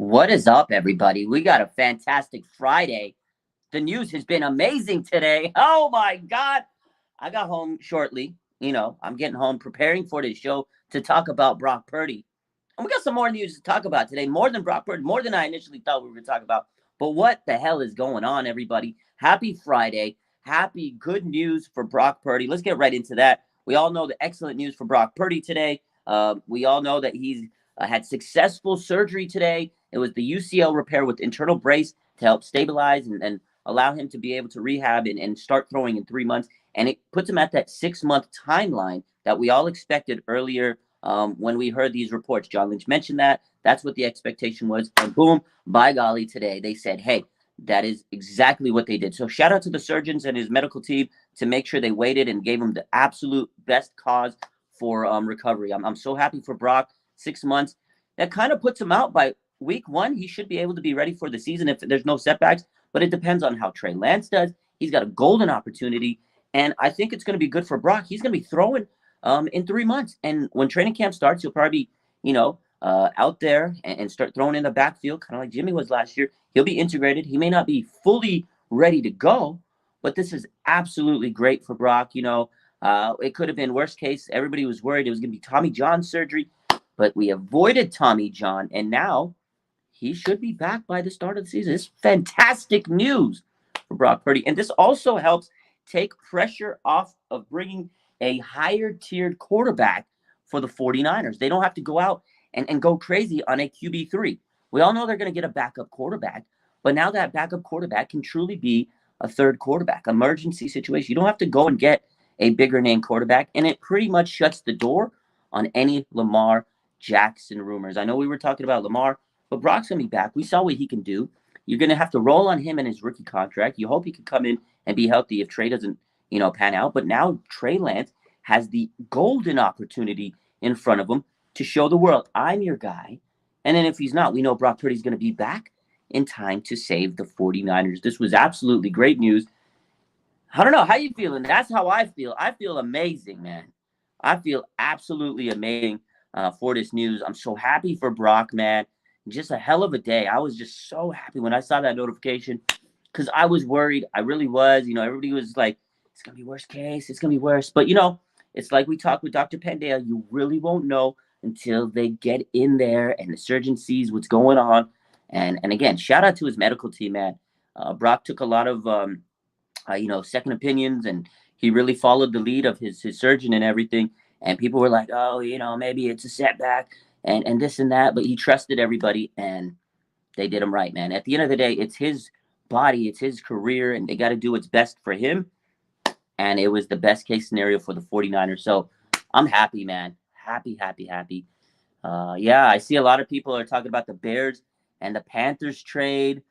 What is up, everybody? We got a fantastic Friday. The news has been amazing today. Oh my God. I got home shortly. I'm getting home preparing for this show to talk about Brock Purdy. And we got some more news to talk about today, more than Brock Purdy, more than I initially thought we were going to talk about. But what the hell is going on, everybody? Happy Friday. Happy good news for Brock Purdy. Let's get right into that. We all know the excellent news for Brock Purdy today. We all know that he's had successful surgery today. It was the UCL repair with internal brace to help stabilize and allow him to be able to rehab and start throwing in 3 months. And it puts him at that 6-month timeline that we all expected earlier when we heard these reports. John Lynch mentioned that. That's what the expectation was. And boom, by golly, today they said, hey, that is exactly what they did. So shout out to the surgeons and his medical team to make sure they waited and gave him the absolute best cause for recovery. I'm so happy for Brock. 6 months. That kind of puts him out by week 1. He should be able to be ready for the season if there's no setbacks, but it depends on how Trey Lance does. He's got a golden opportunity, and I think it's going to be good for Brock. He's going to be throwing in 3 months, and when training camp starts, he'll probably be, out there and start throwing in the backfield, kind of like Jimmy was last year. He'll be integrated. He may not be fully ready to go, but this is absolutely great for Brock. It could have been worst case. Everybody was worried it was going to be Tommy John surgery, but we avoided Tommy John, and now he should be back by the start of the season. It's fantastic news for Brock Purdy, and this also helps take pressure off of bringing a higher-tiered quarterback for the 49ers. They don't have to go out and go crazy on a QB3. We all know they're going to get a backup quarterback, but now that backup quarterback can truly be a third quarterback, emergency situation. You don't have to go and get a bigger-name quarterback, and it pretty much shuts the door on any Lamar Jackson rumors. I know we were talking about Lamar, but Brock's going to be back. We saw what he can do. You're going to have to roll on him in his rookie contract. You hope he can come in and be healthy if Trey doesn't, pan out. But now Trey Lance has the golden opportunity in front of him to show the world, I'm your guy. And then if he's not, we know Brock Purdy's going to be back in time to save the 49ers. This was absolutely great news. I don't know. How you feeling? That's how I feel. I feel amazing, man. I feel absolutely amazing for this news. I'm so happy for Brock, man. Just a hell of a day. I was just so happy when I saw that notification because I was worried. I really was. Everybody was like, it's going to be worst case. It's going to be worse. But, it's like we talked with Dr. Pandale. You really won't know until they get in there and the surgeon sees what's going on. And again, shout out to his medical team, man. Brock took a lot of, second opinions, and he really followed the lead of his surgeon and everything. And people were like, oh, maybe it's a setback and this and that. But he trusted everybody, and they did him right, man. At the end of the day, it's his body, it's his career, and they got to do what's best for him. And it was the best case scenario for the 49ers. So I'm happy, man. Happy. I see a lot of people are talking about the Bears and the Panthers trade.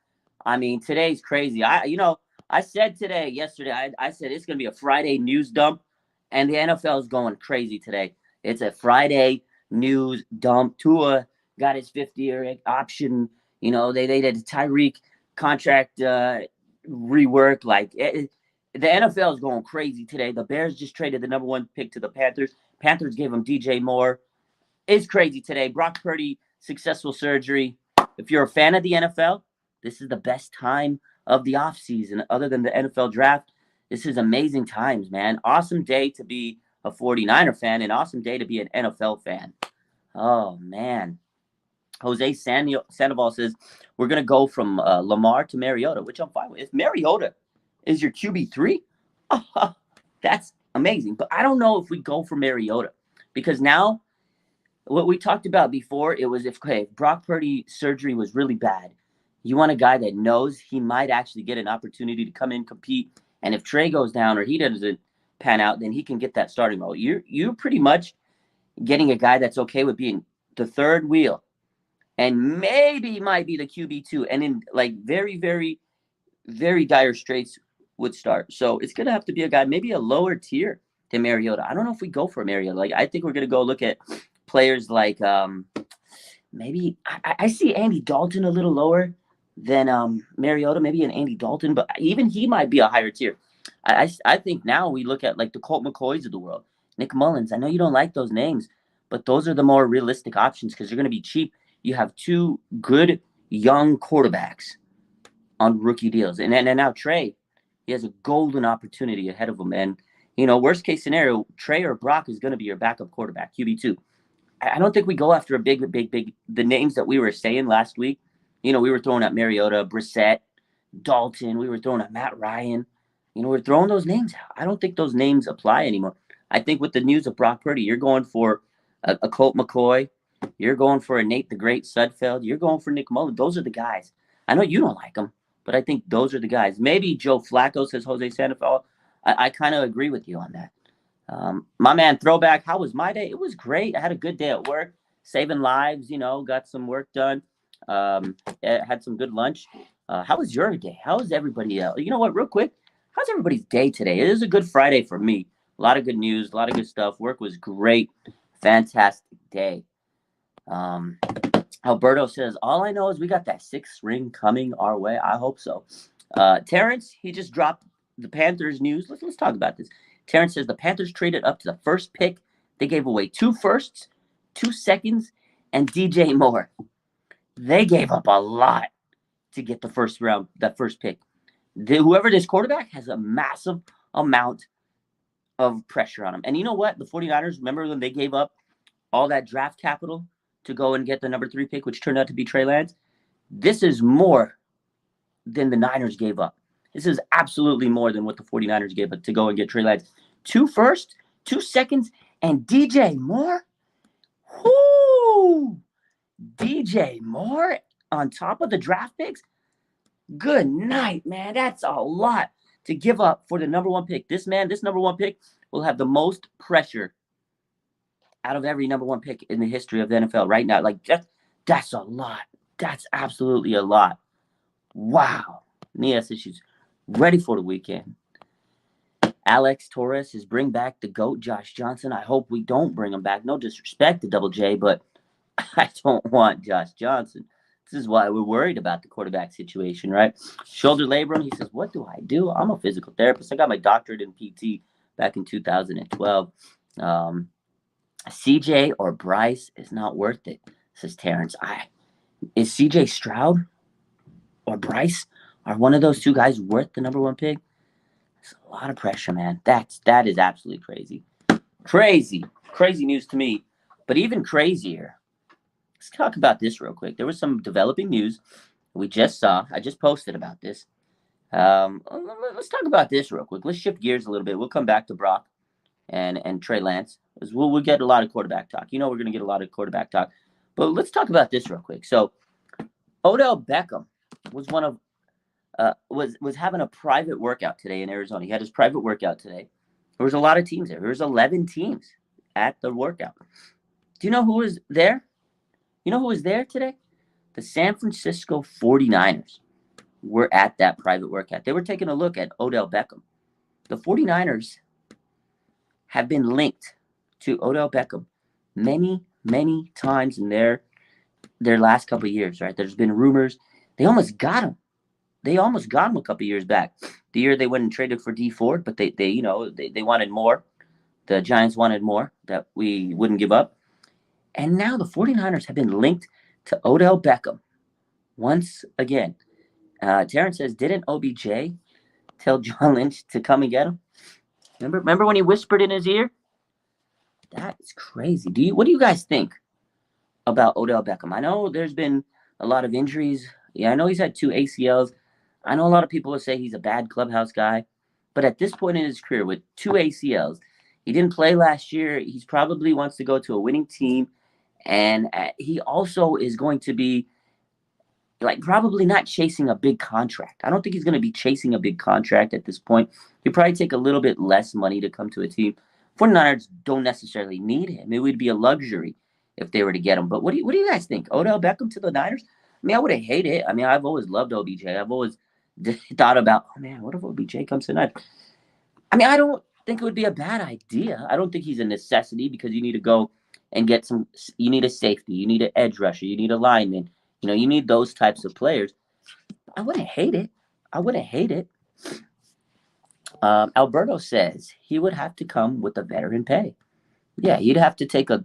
I mean, today's crazy. I said yesterday, I said it's going to be a Friday news dump. And the NFL is going crazy today. It's a Friday news dump. Tua got his 5th-year option. They did a Tyreek contract rework. The NFL is going crazy today. The Bears just traded the number 1 pick to the Panthers. Panthers gave him DJ Moore. It's crazy today. Brock Purdy, successful surgery. If you're a fan of the NFL, this is the best time of the offseason other than the NFL draft. This is amazing times, man. Awesome day to be a 49er fan and awesome day to be an NFL fan. Oh, man. Jose Sandoval says, we're going to go from Lamar to Mariota, which I'm fine with. If Mariota is your QB3, that's amazing. But I don't know if we go for Mariota because now what we talked about before, it was if Brock Purdy surgery was really bad, you want a guy that knows he might actually get an opportunity to come in, compete. And if Trey goes down or he doesn't pan out, then he can get that starting role. You're pretty much getting a guy that's okay with being the third wheel and maybe might be the QB2. And in very, very, very dire straits would start. So it's going to have to be a guy, maybe a lower tier than Mariota. I don't know if we go for Mariota. I think we're going to go look at players like maybe I see Andy Dalton a little lower than Mariota, maybe an Andy Dalton, but even he might be a higher tier. I think now we look at the Colt McCoys of the world, Nick Mullins. I know you don't like those names, but those are the more realistic options because you're going to be cheap. You have 2 good young quarterbacks on rookie deals. And now Trey, he has a golden opportunity ahead of him. And, worst case scenario, Trey or Brock is going to be your backup quarterback, QB2. I don't think we go after a big, the names that we were saying last week. We were throwing at Mariota, Brissett, Dalton. We were throwing at Matt Ryan. We're throwing those names out. I don't think those names apply anymore. I think with the news of Brock Purdy, you're going for a Colt McCoy. You're going for a Nate the Great Sudfeld. You're going for Nick Mullen. Those are the guys. I know you don't like them, but I think those are the guys. Maybe Joe Flacco, says Jose Sandoval. I kind of agree with you on that. My man, Throwback, how was my day? It was great. I had a good day at work, saving lives, got some work done, had some good lunch. How was your day? How was everybody else? You know what, real quick, how's everybody's day today? It is a good Friday for me. A lot of good news, a lot of good stuff. Work was great. Fantastic day. Alberto says, all I know is we got that 6th ring coming our way. I hope so. Terrence, he just dropped the Panthers news. Let's talk about this. Terrence says the Panthers traded up to the first pick. They gave away 2 firsts, 2 seconds, and DJ Moore. They gave up a lot to get the first round, that first pick. Whoever this quarterback has a massive amount of pressure on him. And you know what? The 49ers, remember when they gave up all that draft capital to go and get the number 3 pick, which turned out to be Trey Lance? This is more than the Niners gave up. This is absolutely more than what the 49ers gave up to go and get Trey Lance. 2 firsts, 2 seconds, and DJ Moore? Whoo! DJ Moore on top of the draft picks? Good night, man. That's a lot to give up for the number 1 pick. This number 1 pick will have the most pressure out of every number 1 pick in the history of the NFL right now. Like, that's a lot. That's absolutely a lot. Wow. Nia says she's ready for the weekend. Alex Torres says, bring back the GOAT, Josh Johnson. I hope we don't bring him back. No disrespect to Double J, but I don't want Josh Johnson. This is why we're worried about the quarterback situation, right? Shoulder labrum, he says, what do I do? I'm a physical therapist. I got my doctorate in PT back in 2012. CJ or Bryce is not worth it, says Terrence. Is CJ Stroud or Bryce? Are one of those 2 guys worth the number 1 pick? It's a lot of pressure, man. That is absolutely crazy. Crazy news to me. But even crazier, let's talk about this real quick. There was some developing news we just saw. I just posted about this. Let's talk about this real quick. Let's shift gears a little bit. We'll come back to Brock and Trey Lance. We'll get a lot of quarterback talk. We're going to get a lot of quarterback talk. But let's talk about this real quick. So Odell Beckham was was having a private workout today in Arizona. He had his private workout today. There was a lot of teams there. There was 11 teams at the workout. Do you know who was there? You know who was there today? The San Francisco 49ers were at that private workout. They were taking a look at Odell Beckham. The 49ers have been linked to Odell Beckham many, many times in their last couple of years, right? There's been rumors. They almost got him. They almost got him a couple of years back. The year they went and traded for D Ford, but they wanted more. The Giants wanted more that we wouldn't give up. And now the 49ers have been linked to Odell Beckham once again. Terrence says, didn't OBJ tell John Lynch to come and get him? Remember when he whispered in his ear? That is crazy. What do you guys think about Odell Beckham? I know there's been a lot of injuries. Yeah, I know he's had 2 ACLs. I know a lot of people will say he's a bad clubhouse guy. But at this point in his career, with 2 ACLs, he didn't play last year. He probably wants to go to a winning team. And he also is going to be probably not chasing a big contract. I don't think he's going to be chasing a big contract at this point. He'd probably take a little bit less money to come to a team. 49ers don't necessarily need him. It would be a luxury if they were to get him. But what do you guys think? Odell Beckham to the Niners? I mean, I wouldn't hate it. I mean, I've always loved OBJ. I've always thought about, oh man, what if OBJ comes to the Niners? I mean, I don't think it would be a bad idea. I don't think he's a necessity because you need to go and get you need a safety, you need an edge rusher, you need a lineman, you need those types of players. I wouldn't hate it. Alberto says he would have to come with a veteran pay. Yeah, he'd have to take a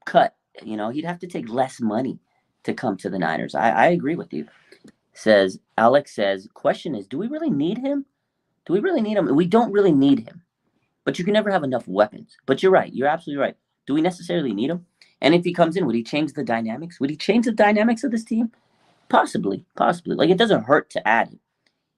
cut. He'd have to take less money to come to the Niners. I agree with you. Alex says, question is, do we really need him? Do we really need him? We don't really need him. But you can never have enough weapons. But you're right. You're absolutely right. Do we necessarily need him? And if he comes in, would he change the dynamics? Would he change the dynamics of this team? Possibly. Like, it doesn't hurt to add him.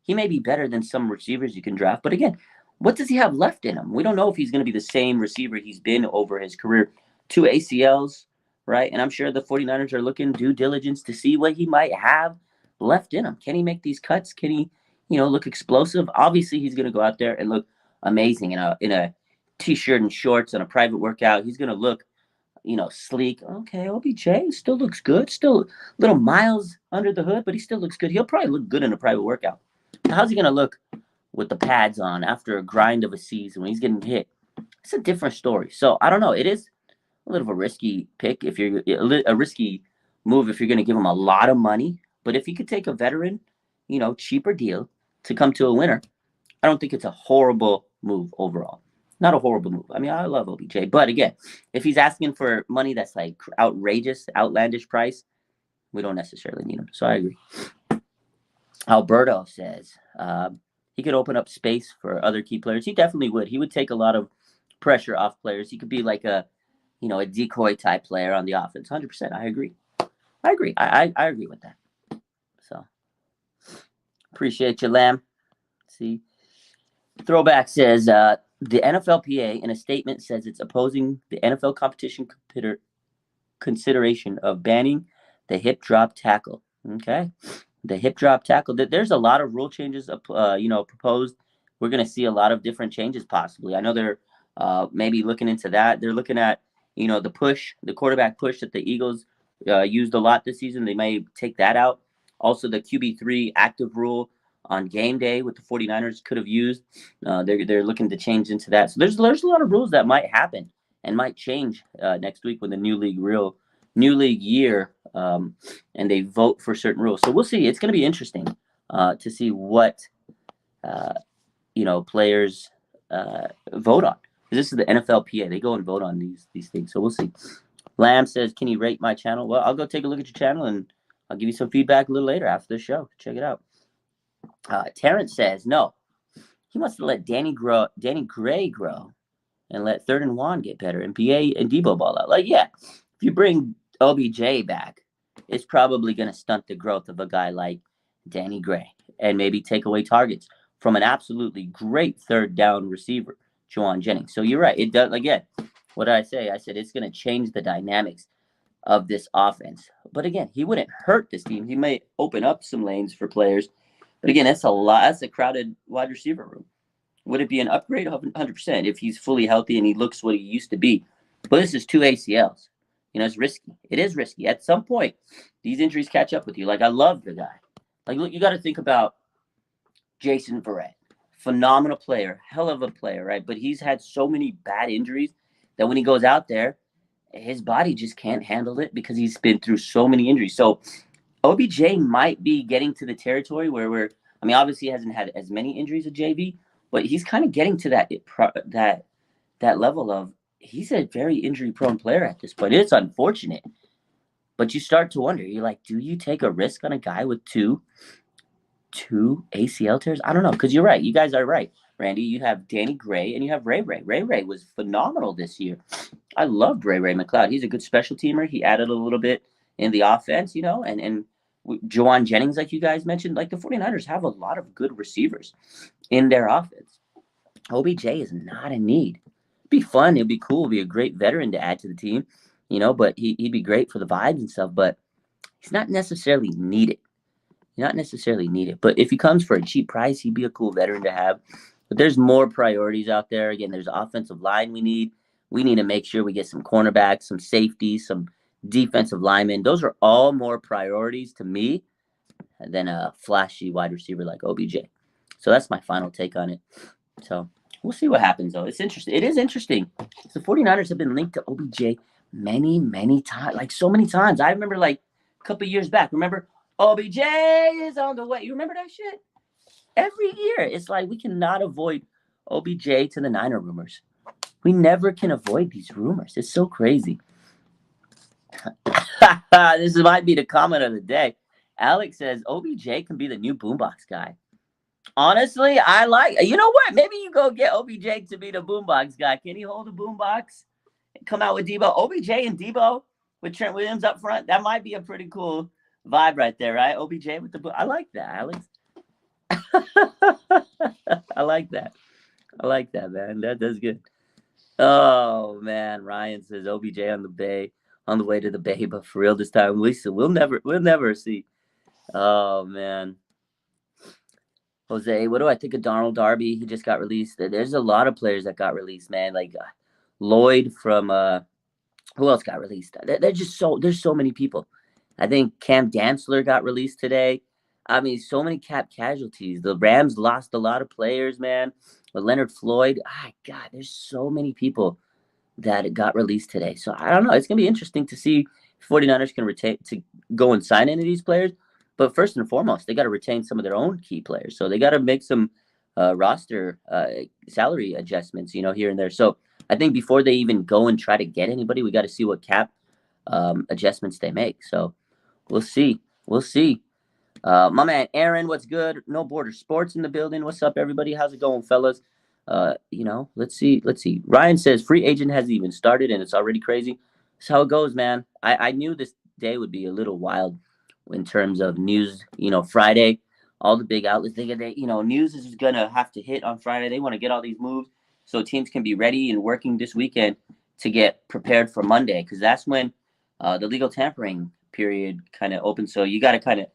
He may be better than some receivers you can draft. But again, what does he have left in him? We don't know if he's going to be the same receiver he's been over his career. 2 ACLs, right? And I'm sure the 49ers are looking due diligence to see what he might have left in him. Can he make these cuts? Can he, look explosive? Obviously, he's going to go out there and look amazing in a t-shirt and shorts on a private workout. He's going to look, sleek. Okay, OBJ still looks good. Still little miles under the hood, but he still looks good. He'll probably look good in a private workout. How's he going to look with the pads on after a grind of a season when he's getting hit? It's a different story. So I don't know. It is a little of a risky pick if you're a risky move if you're going to give him a lot of money. But if you could take a veteran, cheaper deal to come to a winner, I don't think it's a horrible move overall. Not a horrible move. I mean, I love OBJ. But again, if he's asking for money that's like outrageous, outlandish price, we don't necessarily need him. So I agree. Alberto says he could open up space for other key players. He definitely would. He would take a lot of pressure off players. He could be like a decoy type player on the offense. 100%. I agree. I agree with that. So appreciate you, Lamb. See, Throwback says the NFLPA in a statement says it's opposing the NFL competition consideration of banning the hip drop tackle. Okay, the hip drop tackle. There's a lot of rule changes, proposed. We're going to see a lot of different changes possibly. I know they're maybe looking into that. They're looking at the quarterback push that the Eagles used a lot this season. They may take that out. Also, the QB3 active rule on game day with the 49ers could have used. They're looking to change into that. So there's a lot of rules that might happen and might change next week when the new league year and they vote for certain rules. So we'll see. It's going to be interesting to see what players vote on. This is the NFLPA. They go and vote on these things. So we'll see. Lamb says, can you rate my channel? Well, I'll go take a look at your channel and I'll give you some feedback a little later after the show. Check it out. Terrence says, no. He wants to let Danny Gray grow and let Third and Juan get better and PA and Debo ball out. Like, yeah, if you bring OBJ back, it's probably going to stunt the growth of a guy like Danny Gray and maybe take away targets from an absolutely great third down receiver, Juwan Jennings. So you're right. It does. Again, what did I say? I said it's going to change the dynamics of this offense. But again, he wouldn't hurt this team. He may open up some lanes for players. But again, that's a lot. That's a crowded wide receiver room. Would it be an upgrade? 100% if he's fully healthy and he looks what he used to be. But this is 2 ACLs. It's risky. It is risky. At some point, these injuries catch up with you. Like, I love the guy. Like, look, you got to think about Jason Verrett. Phenomenal player. Hell of a player, right? But he's had so many bad injuries that when he goes out there, his body just can't handle it because he's been through so many injuries. So OBJ might be getting to the territory where obviously he hasn't had as many injuries as JV, but he's kind of getting to that level of he's a very injury-prone player at this point. It's unfortunate, but you start to wonder. You're like, do you take a risk on a guy with two ACL tears? I don't know, because you're right. You guys are right, Randy. You have Danny Gray and you have Ray Ray. Ray Ray was phenomenal this year. I loved Ray Ray McLeod. He's a good special teamer. He added a little bit in the offense, and Juwan Jennings, like you guys mentioned, like the 49ers have a lot of good receivers in their offense. OBJ is not in need. It'd be fun. It'd be cool. It'd be a great veteran to add to the team, but he'd be great for the vibes and stuff, but he's not necessarily needed. But if he comes for a cheap price, he'd be a cool veteran to have. But there's more priorities out there. Again, there's offensive line we need. We need to make sure we get some cornerbacks, some safeties, some defensive linemen. Those are all more priorities to me than a flashy wide receiver like OBJ. So that's my final take on it. So we'll see what happens, though. It's interesting. It is interesting. The 49ers have been linked to OBJ many, many times, like so many times. I remember like a couple years back. Remember, OBJ is on the way. You remember that shit? Every year. It's like we cannot avoid OBJ to the Niner rumors. We never can avoid these rumors. It's so crazy. This might be the comment of the day. Alex says OBJ can be the new boombox guy. Honestly, I like. You know what? Maybe you go get OBJ to be the boombox guy. Can he hold a boombox? Come out with Debo, OBJ, and Debo with Trent Williams up front. That might be a pretty cool vibe right there, right? OBJ with the. I like that, Alex. I like that. I like that, man. That's good. Oh man, Ryan says OBJ on the bay, on the way to the bay, but for real this time, we'll never see. Oh man, Jose, what do I think of Donald Darby? He just got released. There's a lot of players that got released, man. Like Lloyd from who else got released? They're just there's so many people. I think Cam Dantzler got released today. I mean, so many cap casualties. The Rams lost a lot of players, man. But Leonard Floyd, God, there's so many people that got released today. So I don't know. It's gonna be interesting to see if 49ers can retain to go and sign any of these players. But first and foremost, they got to retain some of their own key players. So they got to make some roster salary adjustments, here and there. So I think before they even go and try to get anybody, we got to see what cap adjustments they make. So we'll see. We'll see. My man Aaron, what's good? No Border Sports in the building. What's up, everybody? How's it going, fellas? Let's see. Ryan says free agent hasn't even started and it's already crazy. That's how it goes, man. I knew this day would be a little wild in terms of news. Friday, all the big outlets, news is gonna have to hit on Friday. They want to get all these moves so teams can be ready and working this weekend to get prepared for Monday, because that's when the legal tampering period kind of opens. So you got to kind of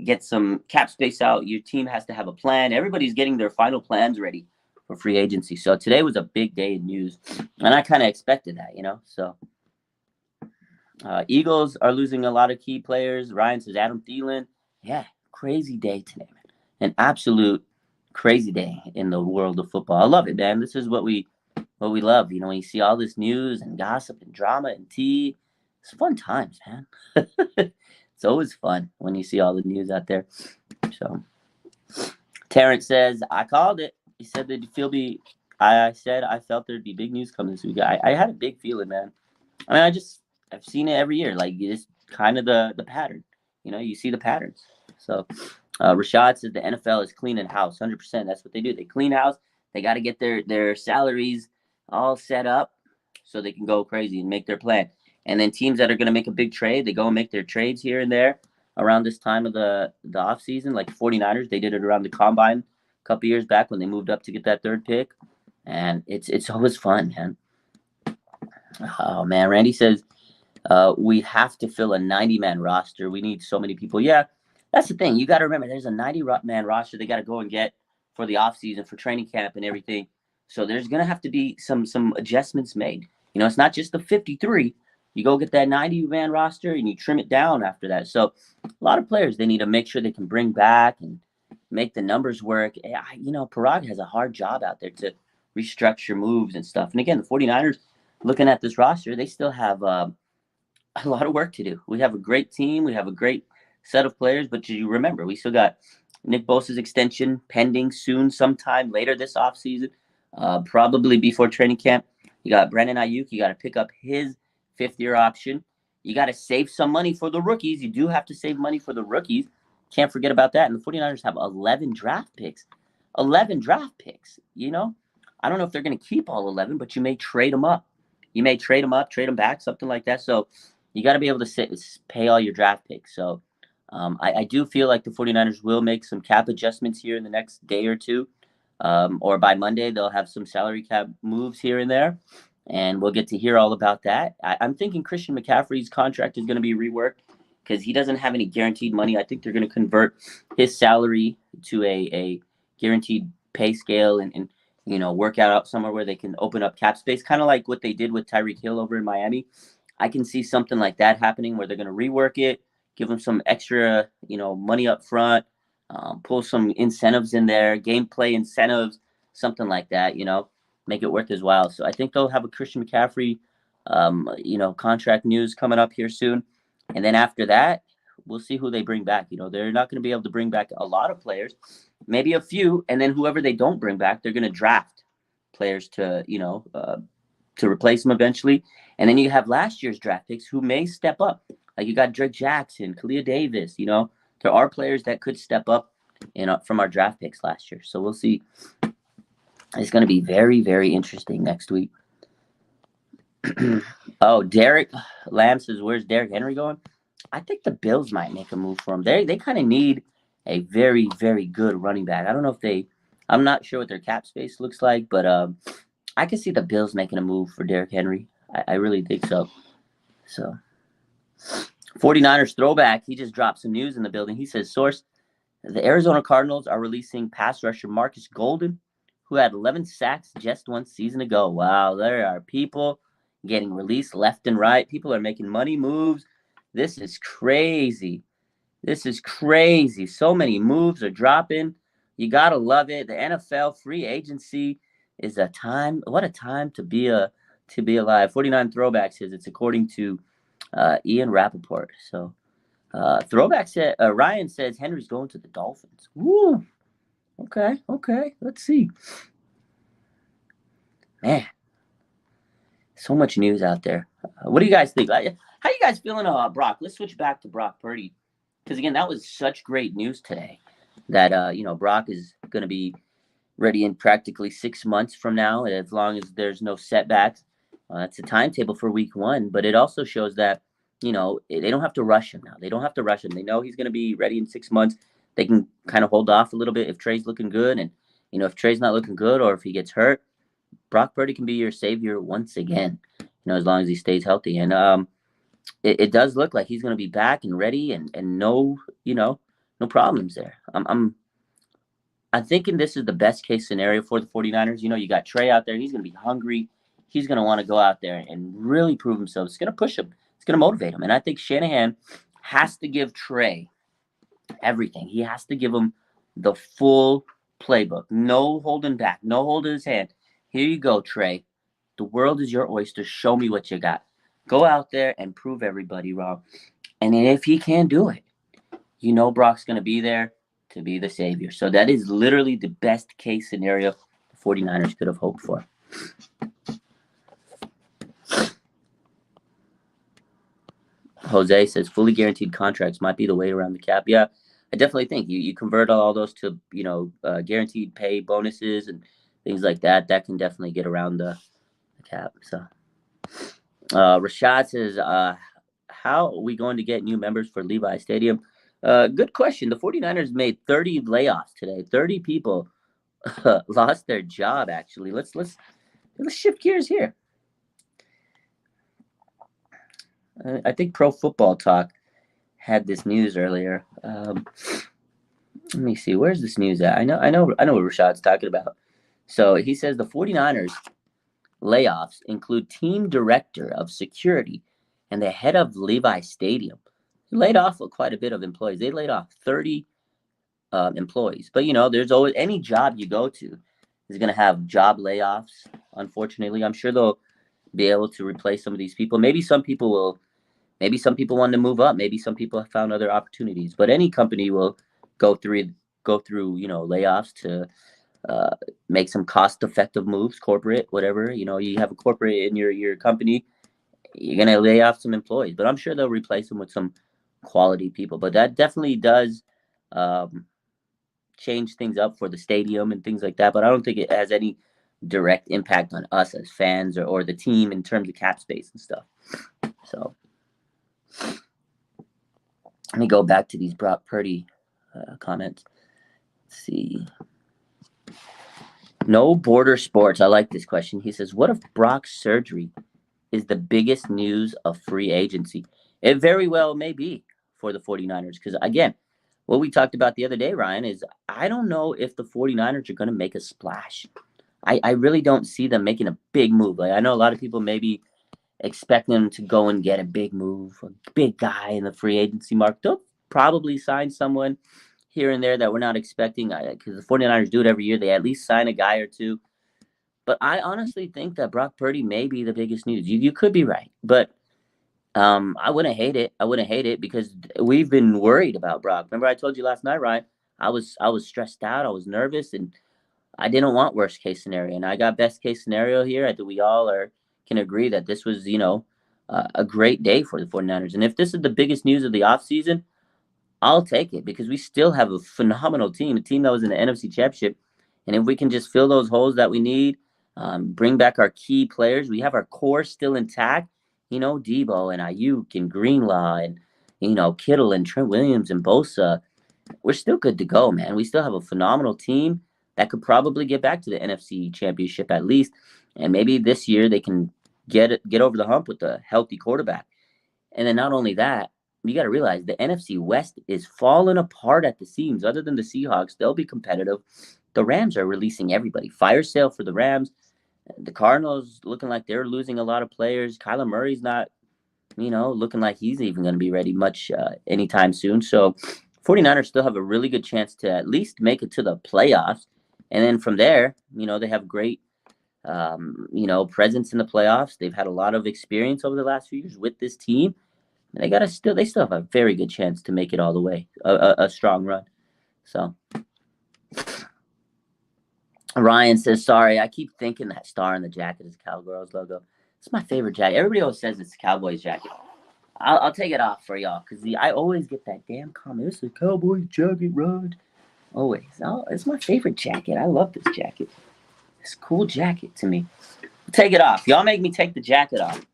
get some cap space out. Your team has to have a plan. Everybody's getting their final plans ready for free agency. So today was a big day in news, and I kind of expected that, So Eagles are losing a lot of key players. Ryan says Adam Thielen. Yeah, crazy day today, man. An absolute crazy day in the world of football. I love it, man. This is what we love. When you see all this news and gossip and drama and tea, it's fun times, man. It's always fun when you see all the news out there. So Terrence says, I called it. He said that I said I felt there'd be big news coming this week. I had a big feeling, man. I mean, I've seen it every year. Like, it's kind of the pattern. You see the patterns. So Rashad says the NFL is cleaning house, 100%. That's what they do. They clean house. They got to get their salaries all set up so they can go crazy and make their plan. And then teams that are going to make a big trade, they go and make their trades here and there around this time of the offseason. Like 49ers, they did it around the combine a couple years back when they moved up to get that third pick. And it's always fun, man. Oh, man. Randy says, we have to fill a 90-man roster. We need so many people. Yeah, that's the thing. You got to remember, there's a 90-man roster they got to go and get for the offseason, for training camp and everything. So there's going to have to be some adjustments made. It's not just the 53. You go get that 90-man roster and you trim it down after that. So a lot of players, they need to make sure they can bring back and make the numbers work. Parag has a hard job out there to restructure moves and stuff. And again, the 49ers, looking at this roster, they still have a lot of work to do. We have a great team. We have a great set of players. But you remember, we still got Nick Bosa's extension pending soon, sometime later this offseason, probably before training camp. You got Brandon Ayuk. You got to pick up his fifth-year option. You got to save some money for the rookies. You do have to save money for the rookies. Can't forget about that. And the 49ers have 11 draft picks. 11 draft picks, I don't know if they're going to keep all 11, but you may trade them up. You may trade them up, trade them back, something like that. So you got to be able to pay all your draft picks. So I do feel like the 49ers will make some cap adjustments here in the next day or two. Or by Monday, they'll have some salary cap moves here and there. And we'll get to hear all about that. I'm thinking Christian McCaffrey's contract is going to be reworked because he doesn't have any guaranteed money. I think they're going to convert his salary to a guaranteed pay scale and work out somewhere where they can open up cap space, kind of like what they did with Tyreek Hill over in Miami. I can see something like that happening where they're going to rework it, give them some extra, money up front, pull some incentives in there, gameplay incentives, something like that, make it worth his while. So I think they'll have a Christian McCaffrey, contract news coming up here soon. And then after that, we'll see who they bring back. They're not going to be able to bring back a lot of players, maybe a few. And then whoever they don't bring back, they're going to draft players to replace them eventually. And then you have last year's draft picks who may step up. Like you got Drake Jackson, Kalia Davis. There are players that could step up from our draft picks last year. So we'll see. It's going to be very, very interesting next week. Oh, Derek Lamb says, "Where's Derrick Henry going?" I think the Bills might make a move for him. They kind of need a very, very good running back. I don't know if I'm not sure what their cap space looks like, but I can see the Bills making a move for Derrick Henry. I really think so. So, 49ers throwback. He just dropped some news in the building. He says, source, the Arizona Cardinals are releasing pass rusher Marcus Golden, who had 11 sacks just 1 season ago. Wow, there are people getting released left and right. People are making money moves. This is crazy. So many moves are dropping. You got to love it. The NFL free agency is a time. What a time to be alive. 49 Throwback says it's according to Ian Rappaport. So Throwback said, Ryan says Henry's going to the Dolphins. Woo. Okay. Let's see. Man, so much news out there. What do you guys think? How you guys feeling about Brock? Let's switch back to Brock Purdy. Because, again, that was such great news today that, Brock is going to be ready in practically 6 months from now, as long as there's no setbacks. That's a timetable for week 1. But it also shows that, they don't have to rush him now. They don't have to rush him. They know he's going to be ready in 6 months. They can kind of hold off a little bit if Trey's looking good. And, if Trey's not looking good or if he gets hurt, Brock Purdy can be your savior once again, as long as he stays healthy. And it does look like he's going to be back and ready and no problems there. I'm thinking this is the best case scenario for the 49ers. You got Trey out there. He's going to be hungry. He's going to want to go out there and really prove himself. It's going to push him. It's going to motivate him. And I think Shanahan has to give Trey everything. He has to give him the full playbook. No holding back. No holding his hand. Here you go, Trey. The world is your oyster. Show me what you got. Go out there and prove everybody wrong. And if he can do it, Brock's going to be there to be the savior. So that is literally the best case scenario the 49ers could have hoped for. Jose says fully guaranteed contracts might be the way around the cap. Yeah, I definitely think you convert all those to, guaranteed pay bonuses and things like that. That can definitely get around the cap. So Rashad says, how are we going to get new members for Levi Stadium? Good question. The 49ers made 30 layoffs today. 30 people lost their job, actually. Let's shift gears here. I think Pro Football Talk had this news earlier. Let me see. Where's this news at? I know what Rashad's talking about. So he says the 49ers layoffs include team director of security and the head of Levi Stadium. They laid off quite a bit of employees. They laid off 30 employees. But, there's always any job you go to is going to have job layoffs, unfortunately. I'm sure they'll be able to replace some of these people. Maybe some people want to move up. Maybe some people have found other opportunities. But any company will go through layoffs to make some cost-effective moves, corporate, whatever. You have a corporate in your company, you're going to lay off some employees. But I'm sure they'll replace them with some quality people. But that definitely does change things up for the stadium and things like that. But I don't think it has any direct impact on us as fans or the team in terms of cap space and stuff. So let me go back to these Brock Purdy comments. Let's see. No Border Sports. I like this question. He says, what if Brock's surgery is the biggest news of free agency? It very well may be for the 49ers. Because, again, what we talked about the other day, Ryan, is I don't know if the 49ers are going to make a splash. I really don't see them making a big move. Like, I know a lot of people maybe expect them to go and get a big move, a big guy in the free agency market. They'll probably sign someone here and there that we're not expecting, because the 49ers do it every year. They at least sign a guy or two. But I honestly think that Brock Purdy may be the biggest news. You could be right, but I wouldn't hate it because we've been worried about Brock. Remember I told you last night, Ryan, I was stressed out. I was nervous, and I didn't want worst case scenario. And I got best case scenario here. I think we all can agree that this was, a great day for the 49ers. And if this is the biggest news of the offseason, I'll take it because we still have a phenomenal team, a team that was in the NFC Championship. And if we can just fill those holes that we need, bring back our key players, we have our core still intact. Debo and Ayuk and Greenlaw and, Kittle and Trent Williams and Bosa. We're still good to go, man. We still have a phenomenal team that could probably get back to the NFC Championship at least. And maybe this year they can get over the hump with a healthy quarterback. And then not only that, you got to realize the NFC West is falling apart at the seams. Other than the Seahawks, they'll be competitive. The Rams are releasing everybody. Fire sale for the Rams. The Cardinals looking like they're losing a lot of players. Kyler Murray's not, looking like he's even going to be ready much anytime soon. So 49ers still have a really good chance to at least make it to the playoffs. And then from there, they have great, presence in the playoffs. They've had a lot of experience over the last few years with this team. And they still have a very good chance to make it all the way, a strong run. So Ryan says, sorry, I keep thinking that star in the jacket is Cowgirls logo. It's my favorite jacket. Everybody always says it's a Cowboys jacket. I'll take it off for y'all because I always get that damn comment. It's a Cowboys jacket, Rod. Always. It's my favorite jacket. I love this jacket. It's a cool jacket to me. Take it off. Y'all make me take the jacket off.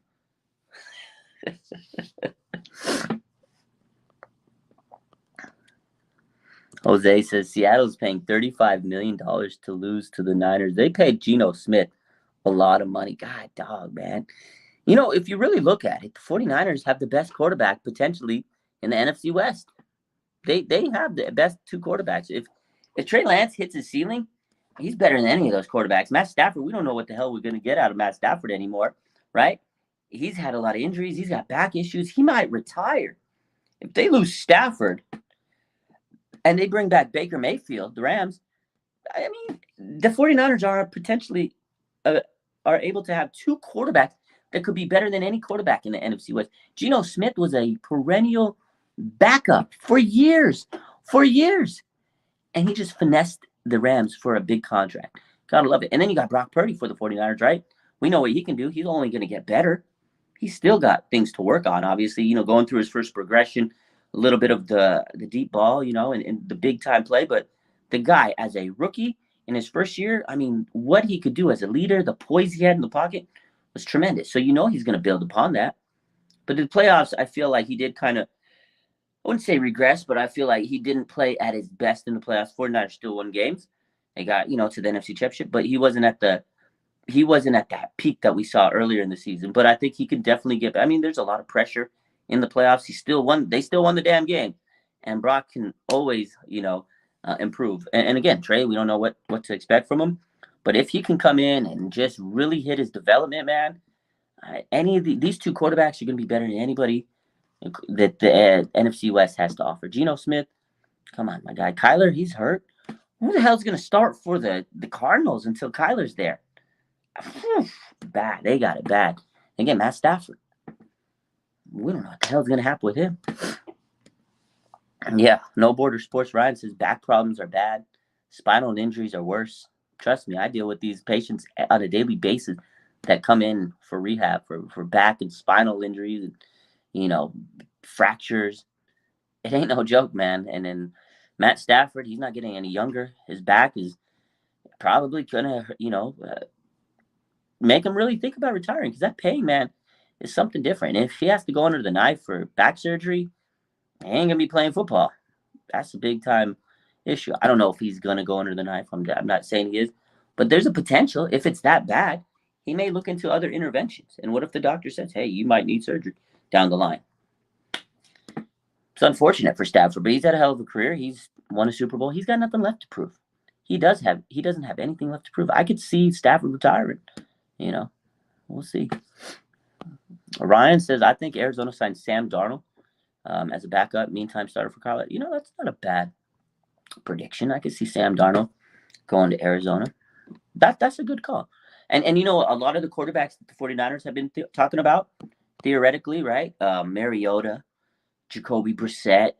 Jose says Seattle's paying $35 million to lose to the Niners. They paid Geno Smith a lot of money. God, dog, man. If you really look at it, the 49ers have the best quarterback potentially in the NFC West. They have the best two quarterbacks. If Trey Lance hits his ceiling, he's better than any of those quarterbacks. Matt Stafford, we don't know what the hell we're going to get out of Matt Stafford anymore, right? He's had a lot of injuries. He's got back issues. He might retire. If they lose Stafford and they bring back Baker Mayfield, the Rams, I mean, the 49ers are potentially are able to have two quarterbacks that could be better than any quarterback in the NFC West. Geno Smith was a perennial backup for years. And he just finessed the Rams for a big contract. Gotta love it. And then you got Brock Purdy for the 49ers, right? We know what he can do. He's only going to get better. He's still got things to work on, obviously, going through his first progression, a little bit of the deep ball, and the big-time play. But the guy, as a rookie in his first year, I mean, what he could do as a leader, the poise he had in the pocket was tremendous. So he's going to build upon that. But in the playoffs, I feel like he did kind of, I wouldn't say regress, but I feel like he didn't play at his best in the playoffs. 49ers still won games. They got, to the NFC Championship, but he wasn't at that peak that we saw earlier in the season. But I think he can definitely get. I mean, there's a lot of pressure in the playoffs. They still won the damn game, and Brock can always, improve. And again, Trey, we don't know what to expect from him, but if he can come in and just really hit his development, man, any of these two quarterbacks are going to be better than anybody that the NFC West has to offer. Geno Smith, come on, my guy. Kyler, he's hurt. Who the hell's going to start for the Cardinals until Kyler's there? Bad. They got it bad. Again, Matt Stafford. We don't know what the hell's going to happen with him. Yeah, No Border Sports Ryan says back problems are bad. Spinal injuries are worse. Trust me, I deal with these patients on a daily basis that come in for rehab for back and spinal injuries and, fractures. It ain't no joke, man. And then Matt Stafford, he's not getting any younger. His back is probably going to, make him really think about retiring because that pain, man, is something different. And if he has to go under the knife for back surgery, he ain't going to be playing football. That's a big-time issue. I don't know if he's going to go under the knife. I'm not saying he is. But there's a potential. If it's that bad, he may look into other interventions. And what if the doctor says, hey, you might need surgery down the line? It's unfortunate for Stafford, but he's had a hell of a career. He's won a Super Bowl. He's got nothing left to prove. He doesn't have anything left to prove. I could see Stafford retiring. We'll see. Ryan says, I think Arizona signed Sam Darnold as a backup, meantime starter for college. That's not a bad prediction. I could see Sam Darnold going to Arizona. That's a good call. And a lot of the quarterbacks that the 49ers have been talking about, theoretically, right? Mariota, Jacoby Brissett,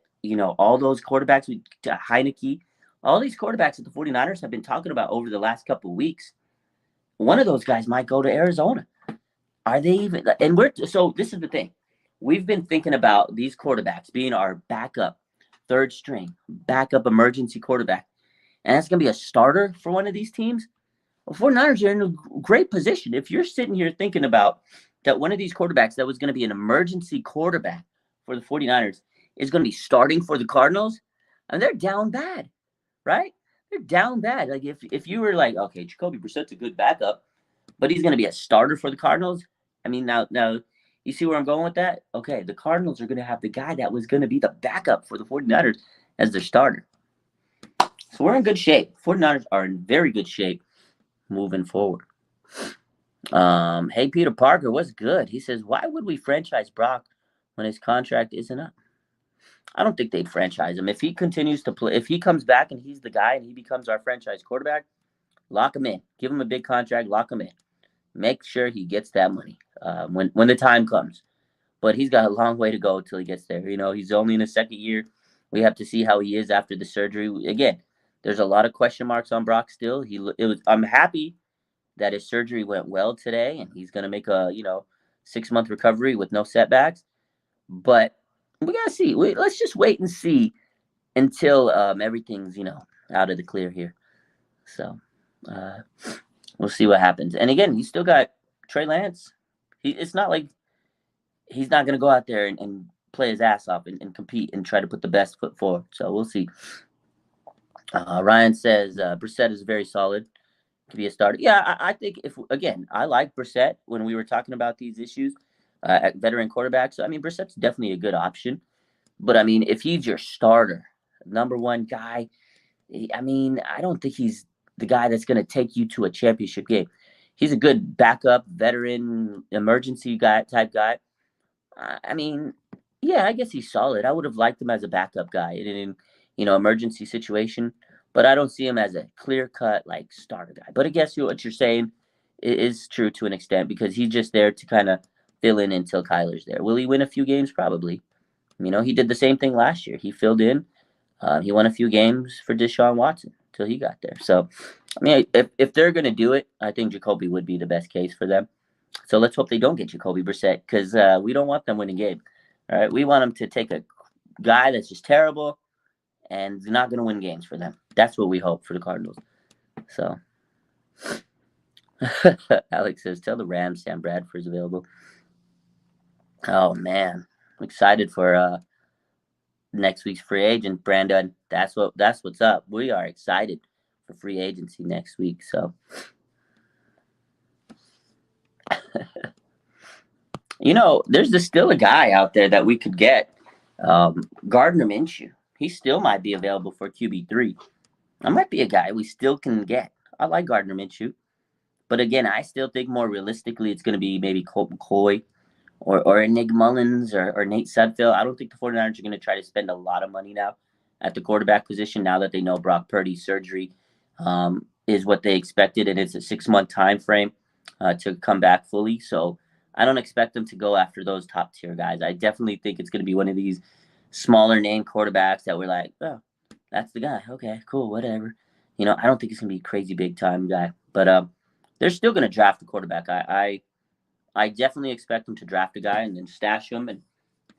all those quarterbacks, Heineke, all these quarterbacks that the 49ers have been talking about over the last couple of weeks. One of those guys might go to Arizona. Are they even? And so this is the thing. We've been thinking about these quarterbacks being our backup, third string, backup emergency quarterback. And that's going to be a starter for one of these teams. Well, 49ers are in a great position. If you're sitting here thinking about that one of these quarterbacks that was going to be an emergency quarterback for the 49ers is going to be starting for the Cardinals, and they're down bad, right? They're down bad. Like if you were like, okay, Jacoby Brissett's a good backup, but he's going to be a starter for the Cardinals. I mean, now you see where I'm going with that? Okay, the Cardinals are going to have the guy that was going to be the backup for the 49ers as their starter. So we're in good shape. 49ers are in very good shape moving forward. Hey, Peter Parker, what's good? He says, why would we franchise Brock when his contract isn't up? I don't think they'd franchise him. If he continues to play, if he comes back and he's the guy and he becomes our franchise quarterback, lock him in. Give him a big contract, lock him in. Make sure he gets that money when the time comes. But he's got a long way to go until he gets there. You know, he's only in his second year. We have to see how he is after the surgery. Again, there's a lot of question marks on Brock still. I'm happy that his surgery went well today, and he's going to make a 6-month recovery with no setbacks. But we got to see. Let's just wait and see until everything's out of the clear here. So we'll see what happens. And again, he's still got Trey Lance. It's not like he's not going to go out there and play his ass off and compete and try to put the best foot forward. So we'll see. Ryan says Brissett is very solid. Could be a starter. Yeah, I think I like Brissett when we were talking about these issues at veteran quarterbacks. So, I mean, Brissett's definitely a good option. But, I mean, if he's your starter, number one guy, I mean, I don't think he's the guy that's going to take you to a championship game. He's a good backup, veteran, emergency type guy. I mean, yeah, I guess he's solid. I would have liked him as a backup guy in emergency situation. But I don't see him as a clear-cut, like, starter guy. But I guess what you're saying is true to an extent because he's just there to kind of fill in until Kyler's there. Will he win a few games? Probably. He did the same thing last year. He filled in. He won a few games for Deshaun Watson until he got there. So, I mean, if they're going to do it, I think Jacoby would be the best case for them. So let's hope they don't get Jacoby Brissett because we don't want them winning game. All right, we want them to take a guy that's just terrible and not going to win games for them. That's what we hope for the Cardinals. So, Alex says, tell the Rams Sam Bradford's available. Oh, man. I'm excited for next week's free agent, Brandon. That's what's up. We are excited for free agency next week. So, there's still a guy out there that we could get. Gardner Minshew. He still might be available for QB3. That might be a guy we still can get. I like Gardner Minshew. But again, I still think more realistically it's going to be maybe Colt McCoy or Nick Mullins or Nate Sudfeld. I don't think the 49ers are going to try to spend a lot of money now at the quarterback position now that they know Brock Purdy's surgery is what they expected, and it's a 6-month time frame to come back fully. So I don't expect them to go after those top-tier guys. I definitely think it's going to be one of these smaller name quarterbacks that we're like, oh, that's the guy. Okay, cool, whatever. I don't think it's going to be a crazy big-time guy. But they're still going to draft a quarterback. I definitely expect them to draft a guy and then stash him and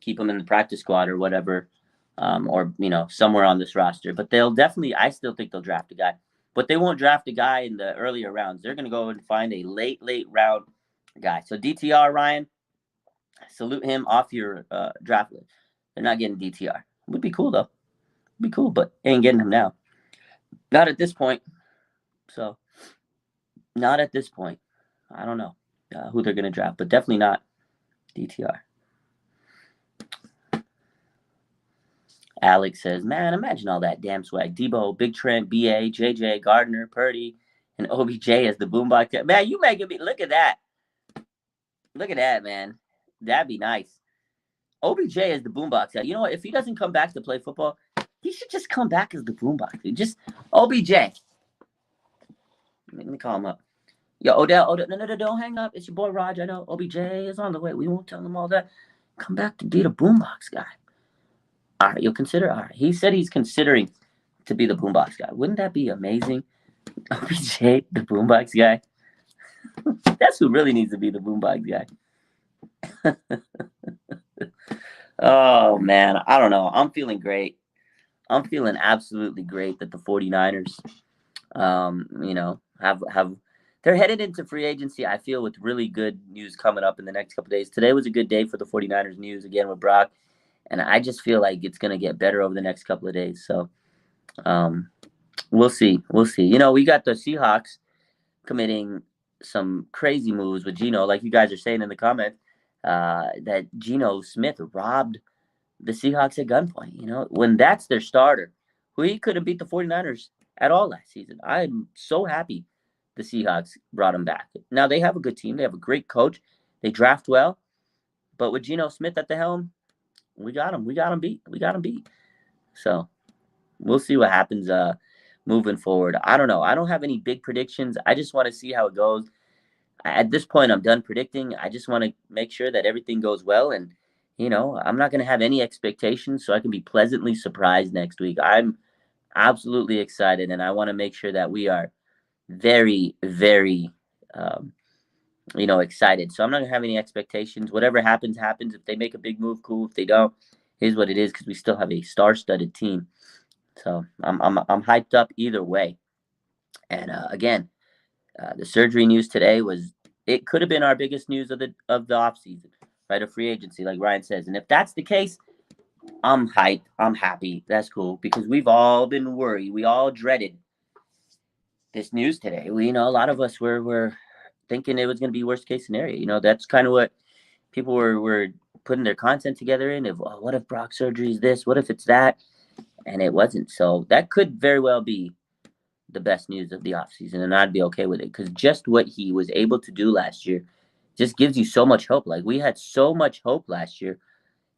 keep him in the practice squad or whatever, or somewhere on this roster. But I still think they'll draft a guy. But they won't draft a guy in the earlier rounds. They're going to go and find a late round guy. So DTR, Ryan, salute him off your draft list. They're not getting DTR. Would be cool, though. Would be cool, but ain't getting him now. Not at this point. So, not at this point. I don't know who they're going to draft, but definitely not DTR. Alex says, man, imagine all that damn swag. Debo, Big Trent, BA, JJ, Gardner, Purdy, and OBJ as the boombox. Man, you making me look at that. Look at that, man. That'd be nice. OBJ as the boombox guy. You know what? If he doesn't come back to play football, he should just come back as the boombox. Just OBJ. Let me call him up. Yo, Odell, no, don't hang up. It's your boy Raj. I know OBJ is on the way. We won't tell him all that. Come back to be the boombox guy. All right, you'll consider. All right, he said he's considering to be the boombox guy. Wouldn't that be amazing? OBJ, the boombox guy. That's who really needs to be the boombox guy. Oh, man. I don't know. I'm feeling great. I'm feeling absolutely great that the 49ers, have they're headed into free agency, I feel, with really good news coming up in the next couple of days. Today was a good day for the 49ers news again with Brock, and I just feel like it's going to get better over the next couple of days. So, um, we'll see. We'll see. We got the Seahawks committing some crazy moves with Geno, like you guys are saying in the comments, that Geno Smith robbed the Seahawks at gunpoint. When that's their starter, who he couldn't beat the 49ers at all last season. I'm so happy the Seahawks brought him back. Now, they have a good team. They have a great coach. They draft well. But with Geno Smith at the helm, we got him. We got him beat. We got him beat. So we'll see what happens moving forward. I don't know. I don't have any big predictions. I just want to see how it goes. At this point, I'm done predicting. I just want to make sure that everything goes well. And, I'm not going to have any expectations, so I can be pleasantly surprised next week. I'm absolutely excited, and I want to make sure that we are very, very, excited. So I'm not going to have any expectations. Whatever happens, happens. If they make a big move, cool. If they don't, here's what it is, because we still have a star-studded team. So I'm hyped up either way. And again, the surgery news today it could have been our biggest news of the offseason, right? Of free agency, like Ryan says. And if that's the case, I'm hyped. I'm happy. That's cool, because we've all been worried. We all dreaded this news today. A lot of us were thinking it was going to be worst case scenario. That's kind of what people were putting their content together in. What if Brock surgery is this? What if it's that? And it wasn't. So that could very well be the best news of the offseason, and I'd be okay with it, because just what he was able to do last year just gives you so much hope. Like, we had so much hope last year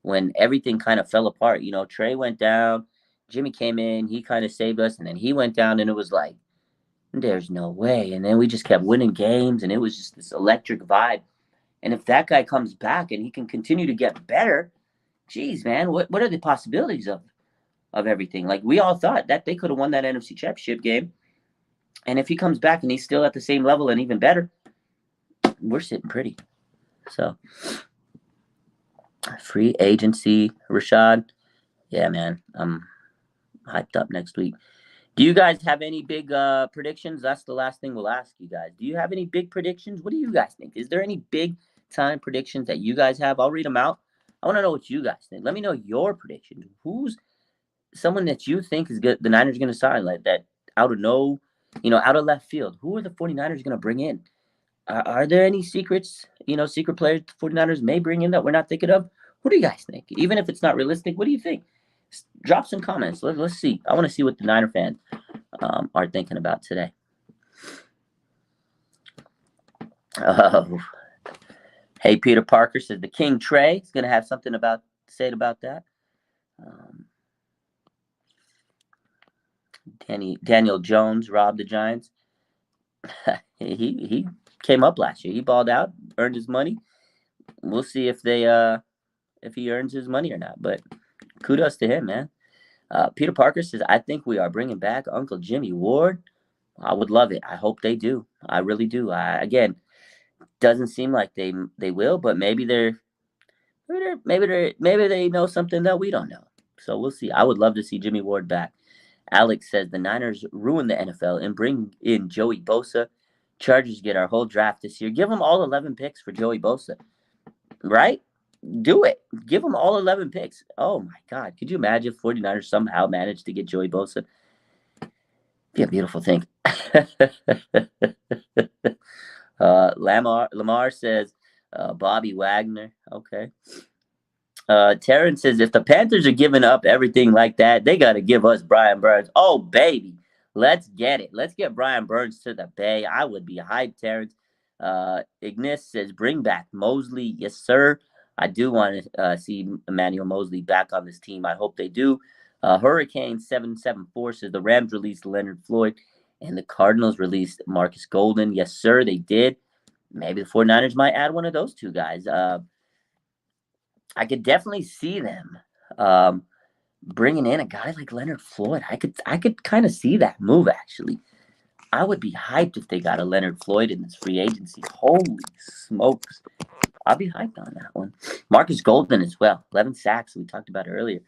when everything kind of fell apart. Trey went down, Jimmy came in, he kind of saved us, and then he went down, and it was like, there's no way. And then we just kept winning games, and it was just this electric vibe. And if that guy comes back and he can continue to get better, geez, man, what are the possibilities of everything? Like, we all thought that they could have won that NFC Championship game. And if he comes back and he's still at the same level and even better, we're sitting pretty. So, free agency, Rashad. Yeah, man, I'm hyped up next week. Do you guys have any big predictions? That's the last thing we'll ask you guys. Do you have any big predictions? What do you guys think? Is there any big time predictions that you guys have? I'll read them out. I want to know what you guys think. Let me know your predictions. Who's someone that you think is good? The Niners going to sign, like that, out of left field. Who are the 49ers going to bring in? Are there any secrets, secret players the 49ers may bring in that we're not thinking of? Who do you guys think? Even if it's not realistic, what do you think? Drop some comments. Let's see. I want to see what the Niner fans are thinking about today. Oh. Hey, Peter Parker says the King Trey is going to have something to say about that. Daniel Jones robbed the Giants. he came up last year. He balled out, earned his money. We'll see if he earns his money or not. But kudos to him, man. Peter Parker says, I think we are bringing back Uncle Jimmy Ward. I would love it. I hope they do. I really do. Again, doesn't seem like they will, but maybe they know something that we don't know. So we'll see. I would love to see Jimmy Ward back. Alex says the Niners ruin the NFL and bring in Joey Bosa. Chargers get our whole draft this year. Give them all 11 picks for Joey Bosa. Right? Do it. Give them all 11 picks. Oh, my God. Could you imagine if 49ers somehow managed to get Joey Bosa? Be a beautiful thing. Lamar says Bobby Wagner. Okay. Terrence says, if the Panthers are giving up everything like that, they got to give us Brian Burns. Oh, baby. Let's get it. Let's get Brian Burns to the Bay. I would be hyped, Terrence. Ignis says, bring back Mosley. Yes, sir. I do want to see Emmanuel Mosley back on this team. I hope they do. Hurricane 774 says, the Rams released Leonard Floyd and the Cardinals released Marcus Golden. Yes, sir, they did. Maybe the 49ers might add one of those two guys. I could definitely see them bringing in a guy like Leonard Floyd. I could kind of see that move, actually. I would be hyped if they got a Leonard Floyd in this free agency. Holy smokes. I'll be hyped on that one. Marcus Golden as well. 11 sacks. We talked about it earlier.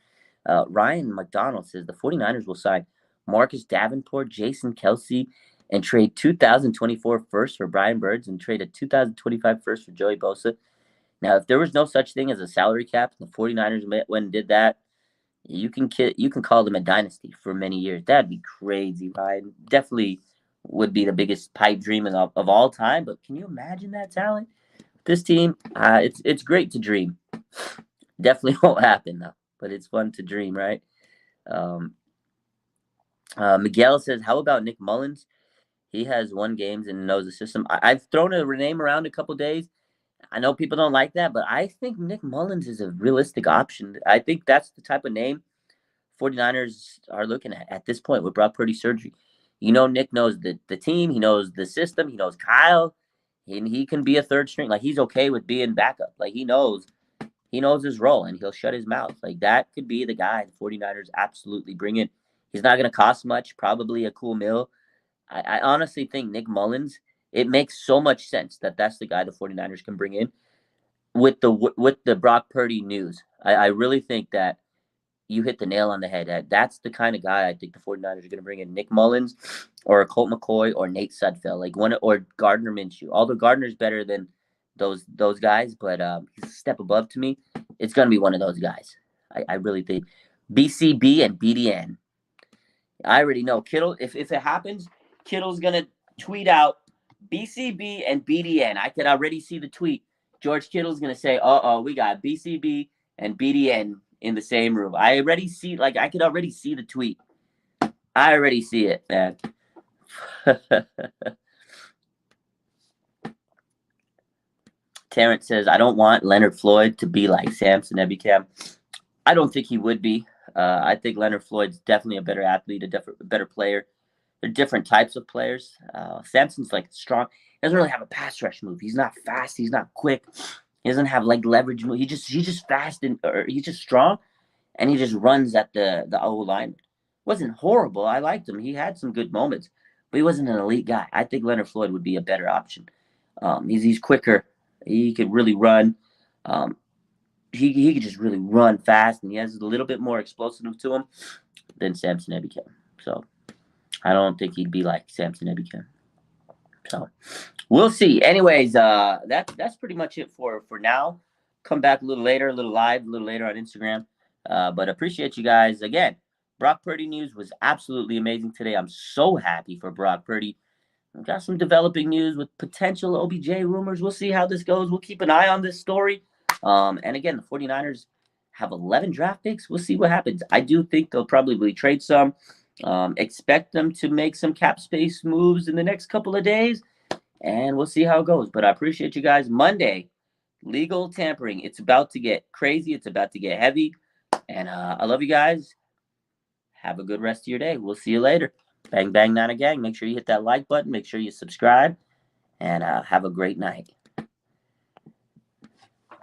Ryan McDonald says the 49ers will sign Marcus Davenport, Jason Kelsey, and trade 2024 first for Brian Birds and trade a 2025 first for Joey Bosa. Now, if there was no such thing as a salary cap, the 49ers went and did that, you can call them a dynasty for many years. That'd be crazy, Ryan. Definitely would be the biggest pipe dream of all time. But can you imagine that talent? This team, it's great to dream. Definitely won't happen though, but it's fun to dream, right? Um, Miguel says, "How about Nick Mullins? He has won games and knows the system." I've thrown a name around a couple days. I know people don't like that, but I think Nick Mullins is a realistic option. I think that's the type of name 49ers are looking at this point with Brock Purdy surgery. Nick knows the team. He knows the system. He knows Kyle. And he can be a third string. Like, he's okay with being backup. Like, he knows his role, and he'll shut his mouth. Like, that could be the guy the 49ers absolutely bring in. He's not going to cost much, probably a cool mill. I honestly think Nick Mullins, it makes so much sense that that's the guy the 49ers can bring in with the Brock Purdy news. I really think that you hit the nail on the head. That's the kind of guy I think the 49ers are going to bring in. Nick Mullins or Colt McCoy or Nate Sudfeld, like one, or Gardner Minshew. Although Gardner's better than those guys, but he's a step above to me. It's going to be one of those guys. I really think. BCB and BDN. I already know. Kittle, if it happens, Kittle's going to tweet out BCB and BDN. I could already see the tweet. George Kittle's going to say, we got BCB and BDN in the same room. I already see, I could already see the tweet. I already see it, man. Terrence says, I don't want Leonard Floyd to be like Samson Ebicam. I don't think he would be. I think Leonard Floyd's definitely a better athlete, a better player. They're different types of players. Samson's strong. He doesn't really have a pass rush move. He's not fast. He's not quick. He doesn't have leverage move. He's just fast or he's just strong, and he just runs at the O line. Wasn't horrible. I liked him. He had some good moments, but he wasn't an elite guy. I think Leonard Floyd would be a better option. He's quicker. He could really run. He could just really run fast, and he has a little bit more explosive to him than Samson Ebicam. So I don't think he'd be like Samson Ebicam. So we'll see. Anyways, that's pretty much it for now. Come back a little later, a little later on Instagram. But appreciate you guys again. Brock Purdy news was absolutely amazing today. I'm so happy for Brock Purdy. We've got some developing news with potential OBJ rumors. We'll see how this goes. We'll keep an eye on this story. And again, the 49ers have 11 draft picks. We'll see what happens. I do think they'll probably trade some. Expect them to make some cap space moves in the next couple of days. And we'll see how it goes. But I appreciate you guys. Monday, legal tampering. It's about to get crazy. It's about to get heavy. And I love you guys. Have a good rest of your day. We'll see you later. Bang, bang, not a gang. Make sure you hit that like button. Make sure you subscribe. And have a great night.